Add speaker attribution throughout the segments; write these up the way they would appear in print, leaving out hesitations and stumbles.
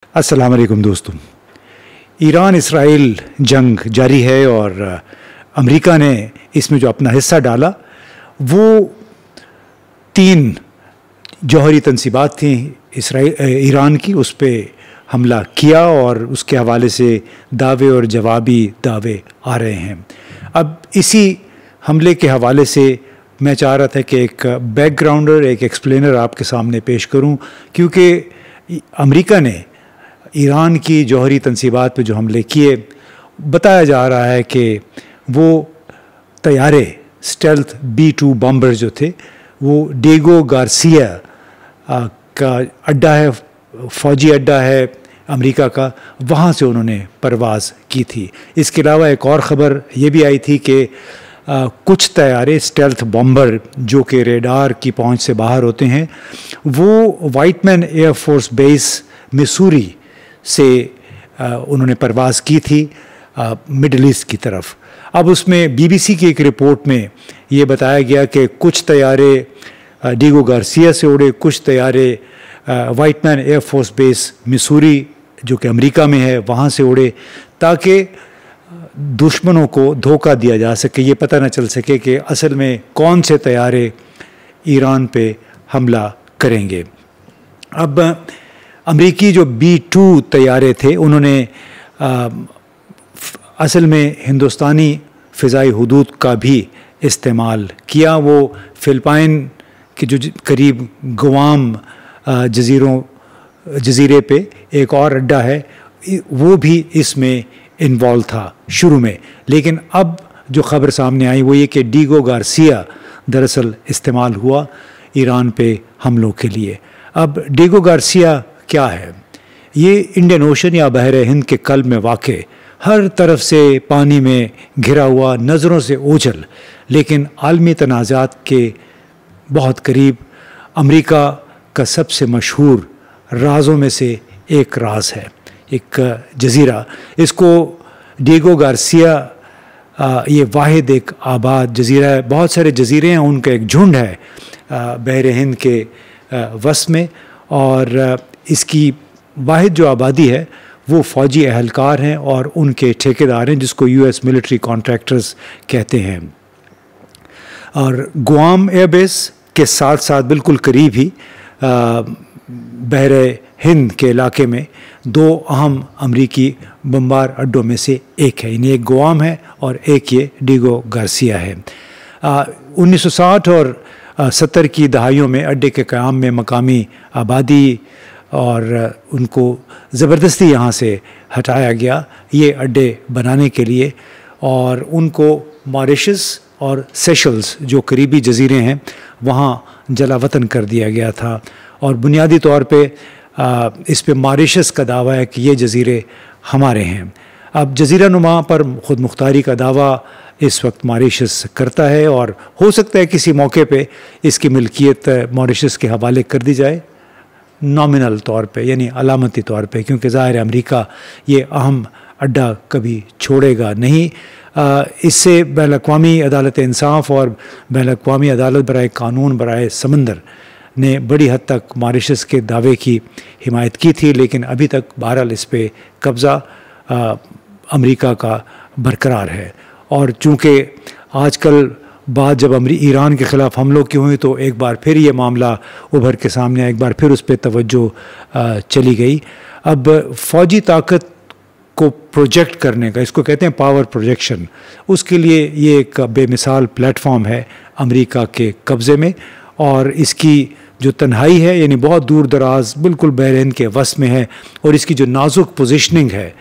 Speaker 1: अस्सलाम वालेकुम दोस्तों। ईरान इसराइल जंग जारी है और अमेरिका ने इसमें जो अपना हिस्सा डाला वो 3 जौहरी तनसीबात थी ईरान की, उस पर हमला किया और उसके हवाले से दावे और जवाबी दावे आ रहे हैं। अब इसी हमले के हवाले से मैं चाह रहा था कि एक बैकग्राउंडर, एक एक्सप्लेनर आपके सामने पेश करूं, क्योंकि अमेरिका ने ईरान की जौहरी तनसीबात पे जो हमले किए, बताया जा रहा है कि वो तैयारे स्टेल्थ B-2 बॉम्बर जो थे वो डिएगो गार्सिया का अड्डा है, फ़ौजी अड्डा है अमेरिका का, वहाँ से उन्होंने परवाज़ की थी। इसके अलावा एक और ख़बर ये भी आई थी कि कुछ तैयारे स्टेल्थ बॉम्बर जो कि रेडार की पहुंच से बाहर होते हैं, वो वाइटमैन एयरफोर्स बेस मिसूरी से उन्होंने परवाज़ की थी मिडल ईस्ट की तरफ। अब उसमें बीबीसी की एक रिपोर्ट में ये बताया गया कि कुछ तैयारे डिएगो गार्सिया से उड़े, कुछ तैयारे वाइटमैन एयरफोर्स बेस मिसूरी जो कि अमेरिका में है वहाँ से उड़े, ताकि दुश्मनों को धोखा दिया जा सके, ये पता न चल सके कि असल में कौन से तैयारे ईरान पे हमला करेंगे। अब अमेरिकी जो B-2 तैयारे थे उन्होंने असल में हिंदुस्तानी फ़िज़ाई हुदूद का भी इस्तेमाल किया। वो फ़िलिपाइन के जो करीब गुआम जज़ीरे पे एक और अड्डा है, वो भी इसमें इन्वॉल्व था शुरू में, लेकिन अब जो ख़बर सामने आई वो ये कि डिएगो गार्सिया दरअसल इस्तेमाल हुआ ईरान पे हमलों के लिए। अब डिएगो गार्सिया क्या है? ये इंडियन ओशन या बहर हिंद के कल्ब में वाक़, हर तरफ से पानी में घिरा हुआ, नज़रों से ओझल, लेकिन आलमी तनाज़ात के बहुत करीब, अमेरिका का सबसे मशहूर राज़ों में से एक राज है, एक जज़ीरा। इसको डिएगो गार्सिया ये वाहिद एक आबाद जज़ीरा है। बहुत सारे जज़ीरे हैं, उनका एक झुंड है बहर हिंद के वस में, और इसकी वाहिद जो आबादी है वो फ़ौजी अहलकार हैं और उनके ठेकेदार हैं, जिसको US मिलिट्री कॉन्ट्रैक्टर्स कहते हैं। और गुआम एयरबेस के साथ साथ बिल्कुल करीब ही बहर हिंद के इलाके में 2 अहम अमरीकी बम्बार अड्डों में से एक है, यानी एक गुआम है और एक ये डिएगो गार्सिया है। 1960 और 70 की दहाइयों में अड्डे के क़याम में मकामी आबादी और उनको ज़बरदस्ती यहाँ से हटाया गया ये अड्डे बनाने के लिए, और उनको मॉरिशस और सेशल्स जो करीबी जज़ीरे हैं वहाँ जलावतन कर दिया गया था। और बुनियादी तौर पे इस पे मॉरिशस का दावा है कि ये जज़ीरे हमारे हैं। अब जज़ीरा नुमा पर ख़ुद मुख्तारी का दावा इस वक्त मॉरिशस करता है, और हो सकता है किसी मौके पे इसकी मिल्कियत मॉरिशस के हवाले कर दी जाए, नॉमिनल तौर पे, यानी अलामती तौर पे, क्योंकि ज़ाहिर है अमेरिका ये अहम अड्डा कभी छोड़ेगा नहीं। इससे बैनुल-अक़वामी अदालत इंसाफ़ और बैनुल-अक़वामी अदालत बराए कानून बराए समंदर ने बड़ी हद तक मॉरिशस के दावे की हिमायत की थी, लेकिन अभी तक बहरहाल इस पे कब्ज़ा अमेरिका का बरकरार है। और चूँकि आजकल बात जब ईरान के ख़िलाफ़ हमलों की हुई तो एक बार फिर ये मामला उभर के सामने आया, एक बार फिर उस पर तवज्जो चली गई। अब फ़ौजी ताकत को प्रोजेक्ट करने का, इसको कहते हैं पावर प्रोजेक्शन, उसके लिए ये एक बेमिसाल प्लेटफॉर्म है अमेरिका के कब्ज़े में, और इसकी जो तन्हाई है, यानी बहुत दूर दराज बिल्कुल बहर हिंद के वस में है, और इसकी जो नाजुक पोजीशनिंग है,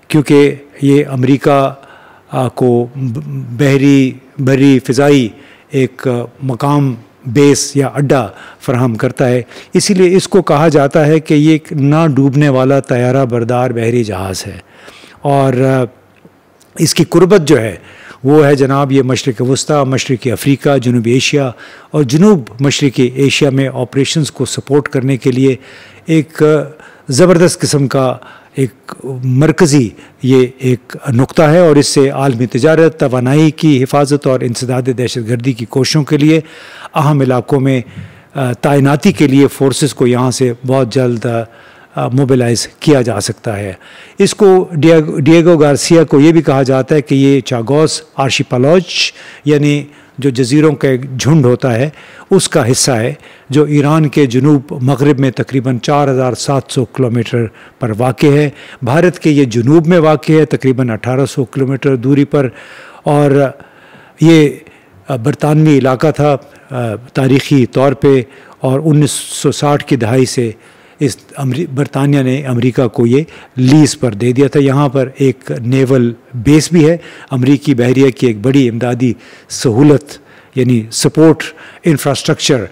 Speaker 1: क्योंकि ये अमेरिका को बहरी फ़िज़ाई एक मकाम बेस या अड्डा फराहम करता है, इसीलिए इसको कहा जाता है कि ये एक ना डूबने वाला तैयारा बरदार बहरी जहाज़ है। और इसकी कुर्बत जो है वो है जनाब ये मशरिक़ वस्ता, मशरिक़ी अफ़्रीका, जनूबी एशिया और जनूब मशरिक़ी एशिया में ऑपरेशंस को सपोर्ट करने के लिए एक ज़बरदस्त किस्म का एक मरकज़ी ये एक नुक्ता है, और इससे आलमी तिजारत, तवानाई की हिफाजत और इंसदाद दहशतगर्दी की कोशिशों के लिए अहम इलाकों में तैनाती के लिए फ़ोर्सेस को यहाँ से बहुत जल्द मोबिलाइज किया जा सकता है। इसको डिएगो गार्सिया को ये भी कहा जाता है कि ये चागोस आर्शिपेलाग यानी जो जज़ीरों का एक झुंड होता है उसका हिस्सा है, जो ईरान के जनूब मगरिब में तकरीबन 4700 किलोमीटर पर वाक़ है। भारत के ये जनूब में वाक़ है तकरीबन 1800 किलोमीटर दूरी पर, और ये बरतानवी इलाका था तारीख़ी तौर पे, और 1960 की दहाई से इस बरतानिया ने अमेरिका को ये लीज़ पर दे दिया था। यहाँ पर एक नेवल बेस भी है, अमेरिकी बहरिया की एक बड़ी इमदादी सहूलत यानी सपोर्ट इंफ्रास्ट्रक्चर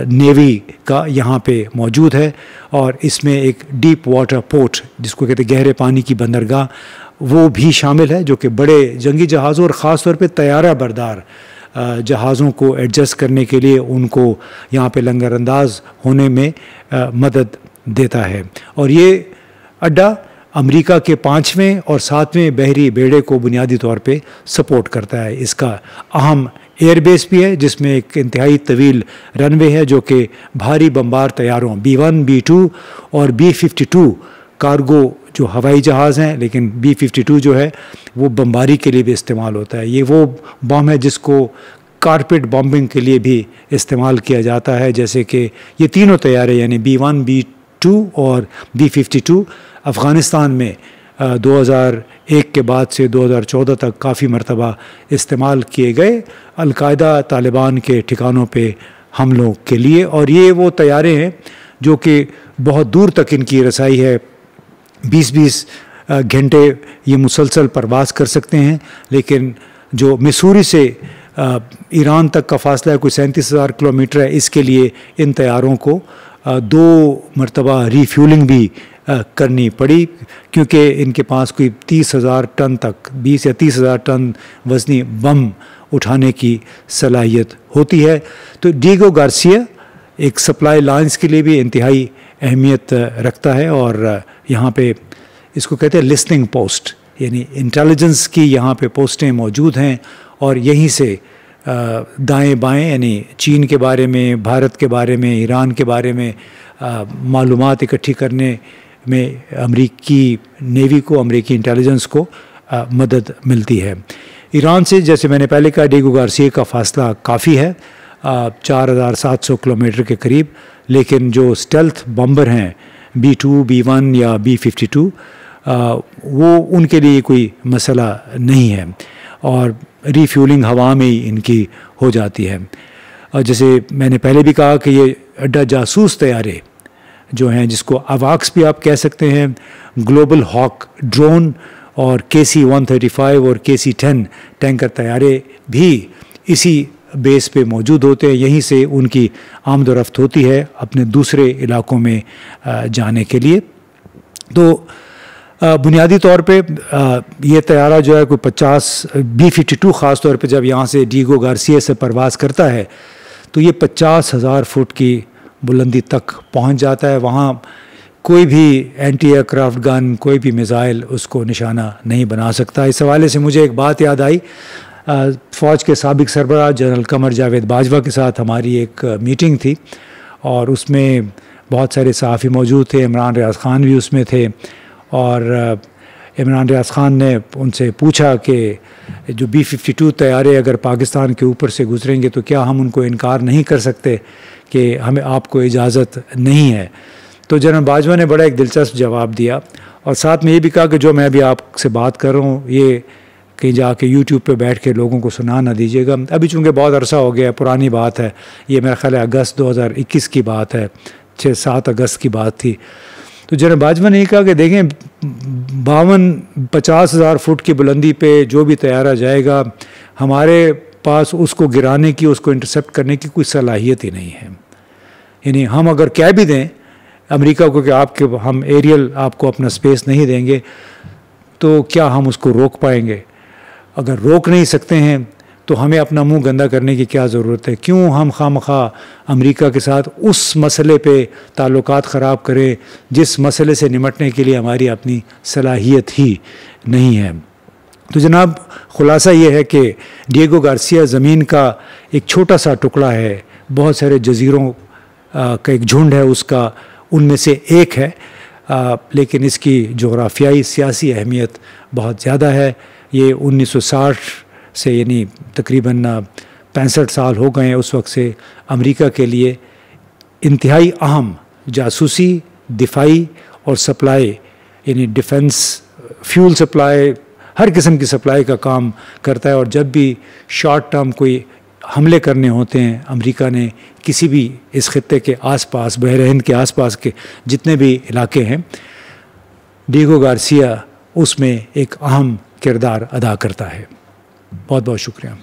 Speaker 1: नेवी का यहाँ पे मौजूद है, और इसमें एक डीप वाटर पोर्ट जिसको कहते हैं गहरे पानी की बंदरगाह वो भी शामिल है, जो कि बड़े जंगी जहाज़ों और ख़ास तौर पे तैयारा बरदार जहाज़ों को एडजस्ट करने के लिए उनको यहाँ पे लंगर अंदाज होने में मदद देता है। और ये अड्डा अमेरिका के 5वें और 7वें बहरी बेड़े को बुनियादी तौर पे सपोर्ट करता है। इसका अहम एयरबेस भी है जिसमें एक इंतहाई तवील रनवे है, जो कि भारी बम्बार तैयारों B-1, B-2 और B-52 कार्गो जो हवाई जहाज़ हैं, लेकिन B-52 जो है वो बमबारी के लिए भी इस्तेमाल होता है। ये वो बम है जिसको कारपेट बॉम्बिंग के लिए भी इस्तेमाल किया जाता है। जैसे कि ये तीनों तैयारे यानी B-1, B-2 और B-52 अफ़गानिस्तान में 2001 के बाद से 2014 तक काफ़ी मरतबा इस्तेमाल किए गए अलकायदा तालिबान के ठिकानों पे हमलों के लिए। और ये वो तैयारे हैं जो कि बहुत दूर तक इनकी रसाई है, 20-20 घंटे ये मुसलसल परवास कर सकते हैं। लेकिन जो मिसूरी से ईरान तक का फासला है कोई 37,000 किलोमीटर है, इसके लिए इन तैयारों को 2 मरतबा रीफ्यूलिंग भी करनी पड़ी, क्योंकि इनके पास कोई 30,000 टन तक 20 या 30,000 टन वज़नी बम उठाने की सलाहियत होती है। तो डिएगो गार्सिया एक सप्लाई लाइन्स के लिए भी इंतहाई अहमियत रखता है, और यहाँ पे इसको कहते हैं लिस्निंग पोस्ट, यानी इंटेलिजेंस की यहाँ पे पोस्टें मौजूद हैं, और यहीं से दाएं बाएं यानी चीन के बारे में, भारत के बारे में, ईरान के बारे में मालूमात इकट्ठी करने में अमेरिकी नेवी को, अमेरिकी इंटेलिजेंस को मदद मिलती है। ईरान से जैसे मैंने पहले कहा डिएगो गार्सिया का फासला काफ़ी है, 4700 किलोमीटर के करीब, लेकिन जो स्टेल्थ बम्बर हैं B-2, B-1 या B-52 वो उनके लिए कोई मसला नहीं है, और रीफ्यूलिंग हवा में ही इनकी हो जाती है। और जैसे मैंने पहले भी कहा कि ये अड्डा जासूस तैयारे जो हैं, जिसको अवाक्स भी आप कह सकते हैं, ग्लोबल हॉक ड्रोन और KC-135 और KC-10 टैंकर तैयारे भी इसी बेस पे मौजूद होते हैं। यहीं से उनकी आमद और रफ्त होती है अपने दूसरे इलाकों में जाने के लिए। तो बुनियादी तौर पे ये तैयारा जो है कोई 50 B-52 ख़ास तौर पे जब यहाँ से डिएगो गार्सिया से परवाज़ करता है तो ये 50,000 फुट की बुलंदी तक पहुँच जाता है। वहाँ कोई भी एंटी एयरक्राफ्ट गन, कोई भी मिसाइल उसको निशाना नहीं बना सकता। इस हवाले से मुझे एक बात याद आई, फ़ौज के साबिक सरबराह जनरल कमर जावेद बाजवा के साथ हमारी एक मीटिंग थी, और उसमें बहुत सारे सहाफ़ी मौजूद थे, इमरान रियाज़ ख़ान भी उसमें थे। और इमरान रियाज़ ख़ान ने उनसे पूछा कि जो B-52 तैयारे अगर पाकिस्तान के ऊपर से गुजरेंगे तो क्या हम उनको इनकार नहीं कर सकते कि हमें आपको इजाज़त नहीं है। तो जनरल बाजवा ने बड़ा एक दिलचस्प जवाब दिया, और साथ में ये भी कहा कि जो मैं अभी आपसे बात कर रहा हूँ ये कहीं जाके YouTube पे बैठ के लोगों को सुना ना दीजिएगा। अभी चूँकि बहुत अरसा हो गया, पुरानी बात है, ये मेरा ख्याल है अगस्त 2021 की बात है, 6-7 अगस्त की बात थी। तो जनरल बाजवा ने कहा कि देखें 52-50,000 फुट की बुलंदी पे जो भी तैयारा जाएगा, हमारे पास उसको गिराने की, उसको इंटरसेप्ट करने की कोई सलाहियत ही नहीं है। यानी हम अगर कह भी दें अमेरिका को कि हम एरियल आपको अपना स्पेस नहीं देंगे, तो क्या हम उसको रोक पाएंगे? अगर रोक नहीं सकते हैं तो हमें अपना मुंह गंदा करने की क्या ज़रूरत है? क्यों हम खामखा अमेरिका के साथ उस मसले पे ताल्लुकात ख़राब करें जिस मसले से निमटने के लिए हमारी अपनी सलाहियत ही नहीं है। तो जनाब ख़ुलासा ये है कि डिएगो गार्सिया ज़मीन का एक छोटा सा टुकड़ा है, बहुत सारे जज़ीरों का एक झुंड है उसका, उनमें से एक है। लेकिन इसकी जोग्राफियाई सियासी अहमियत बहुत ज़्यादा है। ये 1960 से यानी तकरीबन 65 साल हो गए हैं उस वक्त से अमेरिका के लिए इंतहाई अहम जासूसी, दिफाई और सप्लाई यानी डिफेंस, फ्यूल सप्लाई, हर किस्म की सप्लाई का काम करता है। और जब भी शॉर्ट टर्म कोई हमले करने होते हैं अमेरिका ने किसी भी इस खत्ते के आसपास, बहर हिंद के आसपास के जितने भी इलाके हैं, डिएगो गार्सिया उसमें एक अहम किरदार अदा करता है। बहुत बहुत शुक्रिया।